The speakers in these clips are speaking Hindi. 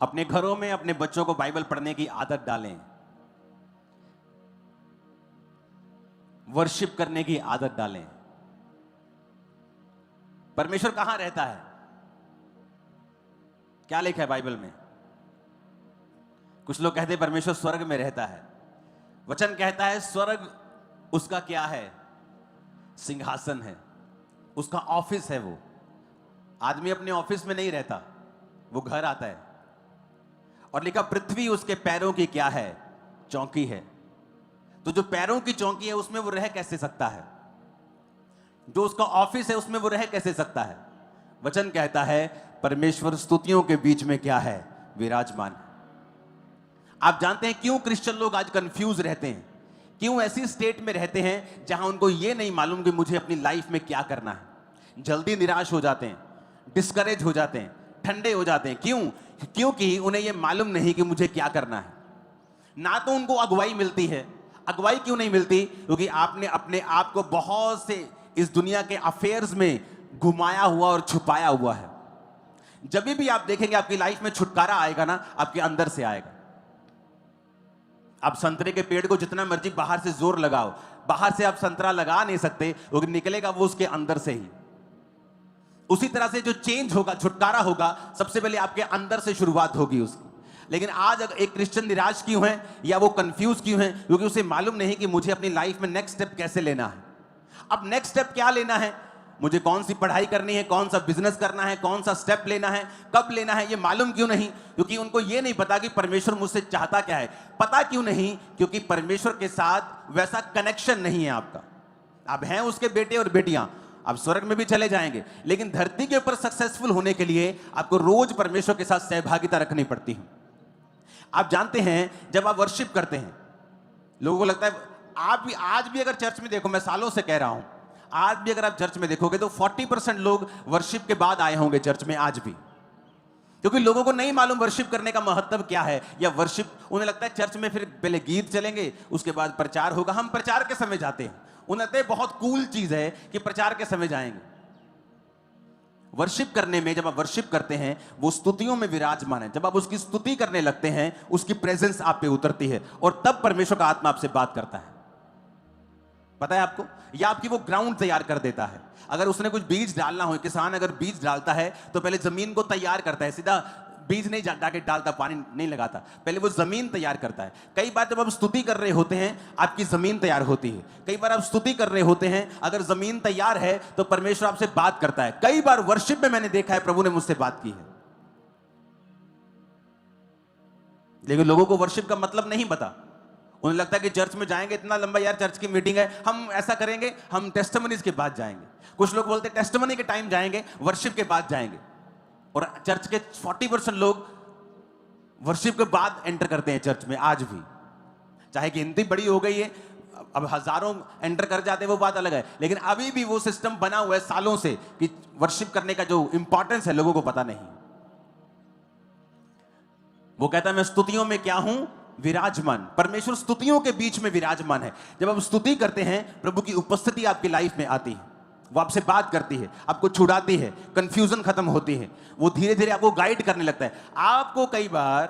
अपने घरों में अपने बच्चों को बाइबल पढ़ने की आदत डालें, वर्शिप करने की आदत डालें। परमेश्वर कहां रहता है? क्या लिखा है बाइबल में? कुछ लोग कहते हैं परमेश्वर स्वर्ग में रहता है। वचन कहता है स्वर्ग उसका क्या है? सिंहासन है, उसका ऑफिस है। वो आदमी अपने ऑफिस में नहीं रहता, वो घर आता है। और लिखा पृथ्वी उसके पैरों की क्या है? चौकी है। तो जो पैरों की चौकी है उसमें वो रह कैसे सकता है? जो उसका ऑफिस है उसमें वो रह कैसे सकता है? वचन कहता है परमेश्वर स्तुतियों के बीच में क्या है? विराजमान। आप जानते हैं क्यों क्रिश्चियन लोग आज कंफ्यूज रहते हैं? क्यों ऐसी स्टेट में रहते हैं जहां उनको यह नहीं मालूम कि मुझे अपनी लाइफ में क्या करना है? जल्दी निराश हो जाते हैं, डिस्करेज हो जाते हैं, ठंडे हो जाते हैं। क्यों? क्योंकि उन्हें यह मालूम नहीं कि मुझे क्या करना है। ना तो उनको अगुवाई मिलती है। अगुवाई क्यों नहीं मिलती? क्योंकि आपने अपने आप को बहुत से इस दुनिया के अफेयर्स में घुमाया हुआ और छुपाया हुआ है। जब भी आप देखेंगे आपकी लाइफ में छुटकारा आएगा ना, आपके अंदर से आएगा। आप संतरे के पेड़ को जितना मर्जी बाहर से जोर लगाओ, बाहर से आप संतरा लगा नहीं सकते, वो निकलेगा वो उसके अंदर से ही। उसी तरह से जो चेंज होगा, छुटकारा होगा, सबसे पहले आपके अंदर से शुरुआत होगी उसकी। लेकिन आज अगर एक क्रिश्चियन निराश क्यों है या वो कंफ्यूज क्यों है? क्योंकि उसे मालूम नहीं कि मुझे अपनी लाइफ में नेक्स्ट स्टेप कैसे लेना है। अब नेक्स्ट स्टेप क्या लेना है, मुझे कौन सी पढ़ाई करनी है, कौन सा बिजनेस करना है, कौन सा स्टेप लेना है, कब लेना है, ये मालूम क्यों नहीं? क्योंकि उनको ये नहीं पता कि परमेश्वर मुझसे चाहता क्या है। पता क्यों नहीं? क्योंकि परमेश्वर के साथ वैसा कनेक्शन नहीं है आपका। आप हैं उसके बेटे और बेटियां, आप स्वर्ग में भी चले जाएंगे, लेकिन धरती के ऊपर सक्सेसफुल होने के लिए आपको रोज परमेश्वर के साथ सहभागिता रखनी पड़ती है। आप जानते हैं जब आप वर्शिप करते हैं, लोगों को लगता है, आप भी आज भी अगर चर्च में देखो, मैं सालों से कह रहा हूं, आज भी अगर आप चर्च में देखोगे तो 40% लोग वर्शिप के बाद आए होंगे चर्च में आज भी। क्योंकि लोगों को नहीं मालूम वर्शिप करने का महत्व क्या है, या वर्शिप उन्हें लगता है चर्च में फिर पहले गीत चलेंगे, उसके बाद प्रचार होगा। हम प्रचार के समय जाते हैं, उन्हें लगता है बहुत कूल चीज है कि प्रचार के समय जाएंगे। वर्शिप करने में, जब आप वर्शिप करते हैं, वो स्तुतियों में विराजमान है। जब आप उसकी स्तुति करने लगते हैं, उसकी प्रेजेंस आप पे उतरती है और तब परमेश्वर का आत्मा आपसे बात करता है। पता है आपको? या आपकी वो ग्राउंड तैयार कर देता है। अगर उसने कुछ बीज डालना हो, किसान अगर बीज डालता है तो पहले जमीन को तैयार करता है। सीधा बीज नहीं जाके डालता, पानी नहीं लगाता, पहले वो जमीन तैयार करता है। कई बार जब आप स्तुति कर रहे होते हैं, आपकी जमीन तैयार होती है। कई बार आप स्तुति कर रहे होते हैं, अगर जमीन तैयार है तो परमेश्वर आपसे बात करता है। कई बार वर्शिप में मैंने देखा है प्रभु ने मुझसे बात की है। लेकिन लोगों को वर्शिप का मतलब नहीं पता। उन्हें लगता है कि चर्च में जाएंगे, इतना लंबा यार चर्च की मीटिंग है, हम ऐसा करेंगे, हम टेस्टिमनीज के बाद जाएंगे। कुछ लोग बोलते हैं टेस्टिमनी के टाइम जाएंगे, वर्शिप के बाद जाएंगे। और चर्च के 40% लोग वर्शिप के बाद एंटर करते हैं चर्च में आज भी। चाहे गिनती बड़ी हो गई है, अब हजारों एंटर कर जाते हैं, वो बात अलग है, लेकिन अभी भी वो सिस्टम बना हुआ है सालों से कि वर्शिप करने का जो इंपॉर्टेंस है लोगों को पता नहीं। वो कहता है मैं स्तुतियों में क्या हूं? विराजमान। परमेश्वर स्तुतियों के बीच में विराजमान है। जब आप स्तुति करते हैं, प्रभु की उपस्थिति आपकी लाइफ में आती है, वो आपसे बात करती है, आपको छुड़ाती है, कंफ्यूजन खत्म होती है, वो धीरे धीरे आपको गाइड करने लगता है। आपको कई बार,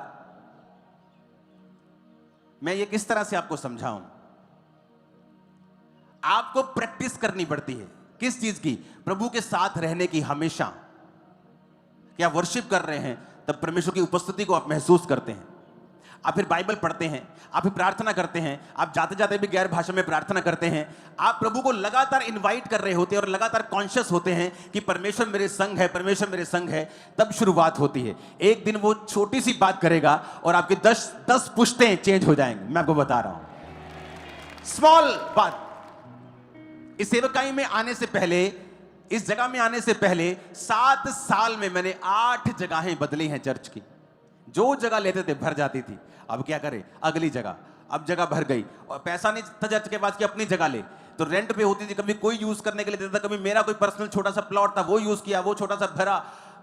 मैं ये किस तरह से आपको समझाऊं, आपको प्रैक्टिस करनी पड़ती है। किस चीज की? प्रभु के साथ रहने की। हमेशा क्या वर्शिप कर रहे हैं तब परमेश्वर की उपस्थिति को आप महसूस करते हैं। आप फिर बाइबल पढ़ते हैं, आप फिर प्रार्थना करते हैं, आप जाते जाते भी गैर भाषा में प्रार्थना करते हैं। आप प्रभु को लगातार इनवाइट कर रहे होते हैं और लगातार कॉन्शियस होते हैं कि परमेश्वर मेरे संग है, परमेश्वर मेरे संग है। तब शुरुआत होती है। एक दिन वो छोटी सी बात करेगा और आपकी 10 पुश्तें चेंज हो जाएंगे। मैं आपको बता रहा हूं, स्मॉल बात। इस सेवकाई में आने से पहले, इस जगह में आने से पहले 7 साल में मैंने 8 जगहें बदली हैं चर्च की। जो जगह लेते थे भर जाती थी, अब क्या करें, अगली जगह। अब जगह भर गई और पैसा नहीं था चर्च के पास कि अपनी जगह ले, तो रेंट पे होती थी। कभी कोई यूज करने के लिए देता था, कभी मेरा कोई पर्सनल छोटा सा प्लॉट था वो यूज किया, वो छोटा सा भरा।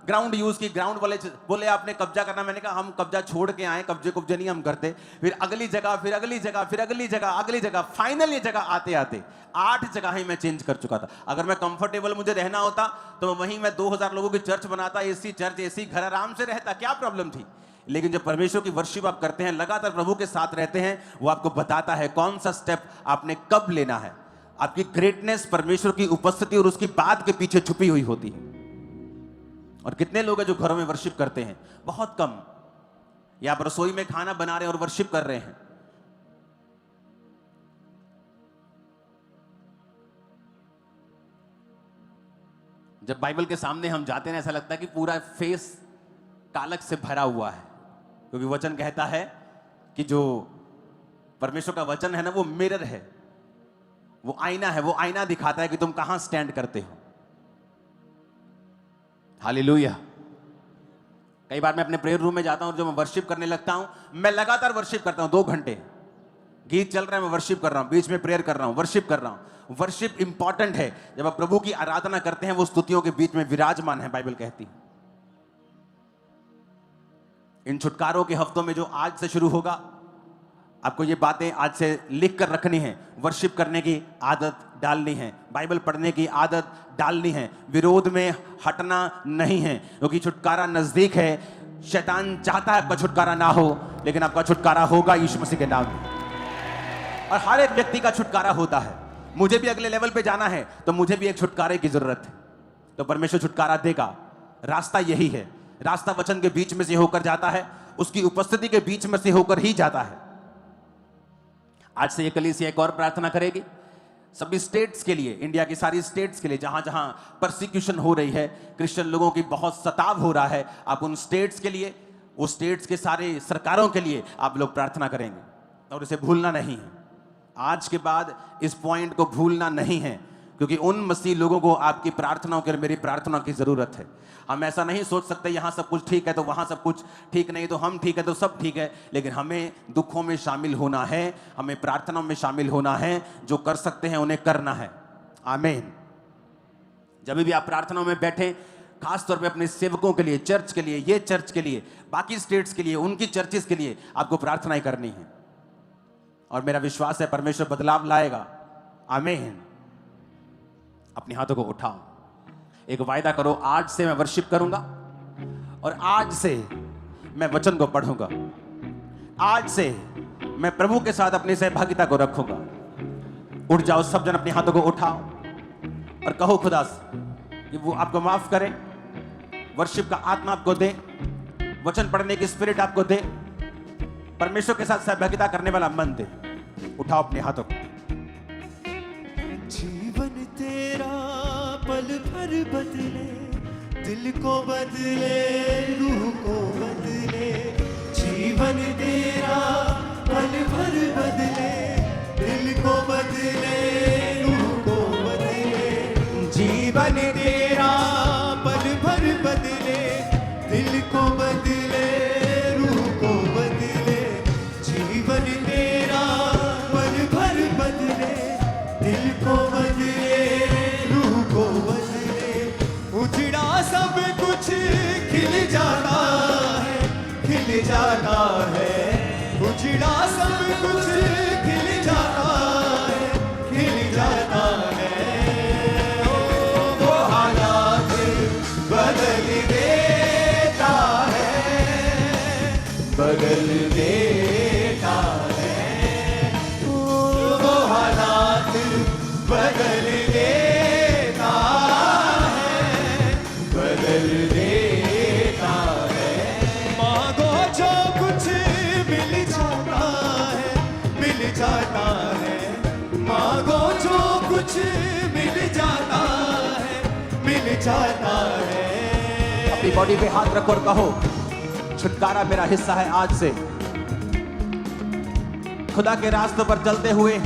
ग्राउंड यूज की, ग्राउंड वाले बोले आपने कब्जा करना, मैंने कहा हम कब्जा छोड़ के आए, कब्जे नहीं हम करते। फिर अगली जगह, फिर अगली जगह, फिर अगली जगह, अगली जगह, फाइनल ये जगह आते आते 8 जगह ही मैं चेंज कर चुका था। अगर मैं कंफर्टेबल मुझे रहना होता तो वहीं मैं 2000 लोगों की चर्च बनाता, एसी चर्च, एसी घर, आराम से रहता, क्या प्रॉब्लम थी। लेकिन जब परमेश्वर की वर्शिप आप करते हैं, लगातार प्रभु के साथ रहते हैं, वो आपको बताता है कौन सा स्टेप आपने कब लेना है। आपकी ग्रेटनेस परमेश्वर की उपस्थिति और उसकी बात के पीछे छुपी हुई होती है। और कितने लोग हैं जो घरों में वर्शिप करते हैं? बहुत कम। या आप रसोई में खाना बना रहे हैं और वर्शिप कर रहे हैं। जब बाइबल के सामने हम जाते हैं, ऐसा लगता है कि पूरा फेस कालक से भरा हुआ है, क्योंकि वचन कहता है कि जो परमेश्वर का वचन है ना, वो मिरर है, वो आईना है। वो आईना दिखाता है कि तुम कहां स्टैंड करते हो। हालेलुया। कई बार मैं अपने प्रेयर रूम में जाता हूं और जब मैं वर्शिप करने लगता हूं, मैं लगातार वर्शिप करता हूं 2 घंटे। गीत चल रहा है, मैं वर्शिप कर रहा हूं, बीच में प्रेयर कर रहा हूं, वर्शिप कर रहा हूं। वर्शिप इंपॉर्टेंट है। जब आप प्रभु की आराधना करते हैं, वो स्तुतियों के बीच में विराजमान है, बाइबल कहती है। इन छुटकारों के हफ्तों में जो आज से शुरू होगा, आपको ये बातें आज से लिख कर रखनी है। वर्शिप करने की आदत डालनी है, बाइबल पढ़ने की आदत डालनी है, विरोध में हटना नहीं है, क्योंकि छुटकारा नजदीक है। शैतान चाहता है आपका छुटकारा ना हो, लेकिन आपका छुटकारा होगा यीशु मसीह के नाम में। और हर एक व्यक्ति का छुटकारा होता है। मुझे भी अगले लेवल पे जाना है, तो मुझे भी एक छुटकारे की जरूरत है, तो परमेश्वर छुटकारा देगा। रास्ता यही है। रास्ता वचन के बीच में से होकर जाता है, उसकी उपस्थिति के बीच में से होकर ही जाता है। आज से ये कलीसिया एक और प्रार्थना करेगी सभी स्टेट्स के लिए, इंडिया की सारी स्टेट्स के लिए, जहां जहां परसिक्यूशन हो रही है, क्रिश्चियन लोगों की बहुत सताव हो रहा है। आप उन स्टेट्स के लिए, उस स्टेट्स के सारे सरकारों के लिए आप लोग प्रार्थना करेंगे, और इसे भूलना नहीं है। आज के बाद इस पॉइंट को भूलना नहीं है, क्योंकि उन मसीह लोगों को आपकी प्रार्थनाओं की और मेरी प्रार्थना की जरूरत है। हम ऐसा नहीं सोच सकते यहां सब कुछ ठीक है तो वहां सब कुछ ठीक नहीं, तो हम ठीक है तो सब ठीक है। लेकिन हमें दुखों में शामिल होना है, हमें प्रार्थनाओं में शामिल होना है। जो कर सकते हैं उन्हें करना है। आमीन। जब भी आप प्रार्थनाओं में बैठे, खासतौर पे अपने सेवकों के लिए, चर्च के लिए, ये चर्च के लिए, बाकी स्टेट्स के लिए, उनकी चर्चेस के लिए आपको प्रार्थनाएं करनी है। और मेरा विश्वास है परमेश्वर बदलाव लाएगा। आमीन। अपने हाथों को उठाओ, एक वायदा करो, आज से मैं वर्शिप करूंगा और आज से मैं वचन को पढ़ूंगा। आज से मैं प्रभु के साथ अपनी सहभागिता को रखूंगा। उठ जाओ सब जन, अपने हाथों को उठाओ और कहो खुदा कि वो आपको माफ करे, वर्शिप का आत्मा आपको दे, वचन पढ़ने की स्पिरिट आपको दे, परमेश्वर के साथ सहभागिता करने वाला मन दे। उठाओ अपने हाथों को। जीवन तेरा पल भर बदले, दिल को बदले, रूह को बदले। जीवन तेरा पल भर बदले, दिल को बदले, रूह को बदले। जीवन तेरा पल भर बदले, दिल को बदले, रूह को बदले। जीवन तेरा पल भर बदले, दिल को बदले, रूह को बदले। उजड़ा सब कुछ खिल जाता है, खिल जाता है। उजड़ा सब कुछ खिल जाता है, खिल जाता है। वो हालात बदल देता है, बदल देता है। वो हालात बदल देता है, बदल देता है। मांगो जो कुछ मिल जाता है, मिल जाता है। मांगो जो कुछ मिल जाता है, मिल जाता है। अपनी बॉडी पे हाथ रखो और कहो, छुटकारा मेरा हिस्सा है। आज से खुदा के रास्तों पर चलते हुए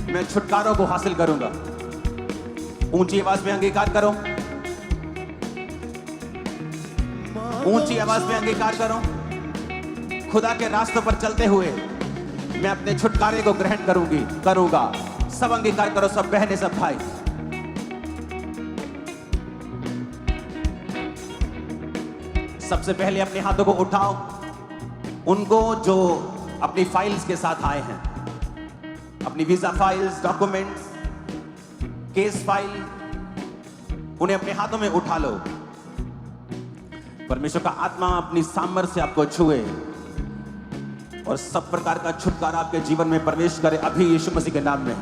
मैं छुटकारों को हासिल करूंगा। ऊंची आवाज में अंगीकार करो, ऊंची आवाज में अंगीकार करो। खुदा के रास्तों पर चलते हुए मैं अपने छुटकारे को ग्रहण करूंगा। सब अंगीकार करो, सब बहनें, सब भाई। सबसे पहले अपने हाथों को उठाओ उनको जो अपनी फाइल्स के साथ आए हैं, अपनी visa files, documents, case file, उन्हें अपने हाथों में उठा लो। परमेश्वर का आत्मा अपनी सामर्थ्य से आपको छुए और सब प्रकार का छुटकारा आपके जीवन में प्रवेश करे अभी यीशु मसीह के नाम में।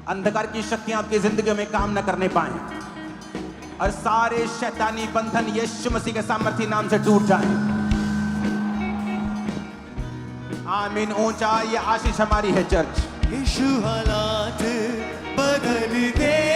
अंधकार की शक्तियां आपकी जिंदगी में काम न करने पाए और सारे शैतानी बंधन यीशु मसीह के सामर्थ्य नाम से टूट जाएं। आमीन। ऊंचा ये आशीष हमारी है चर्च। यीशु हालात बदल दे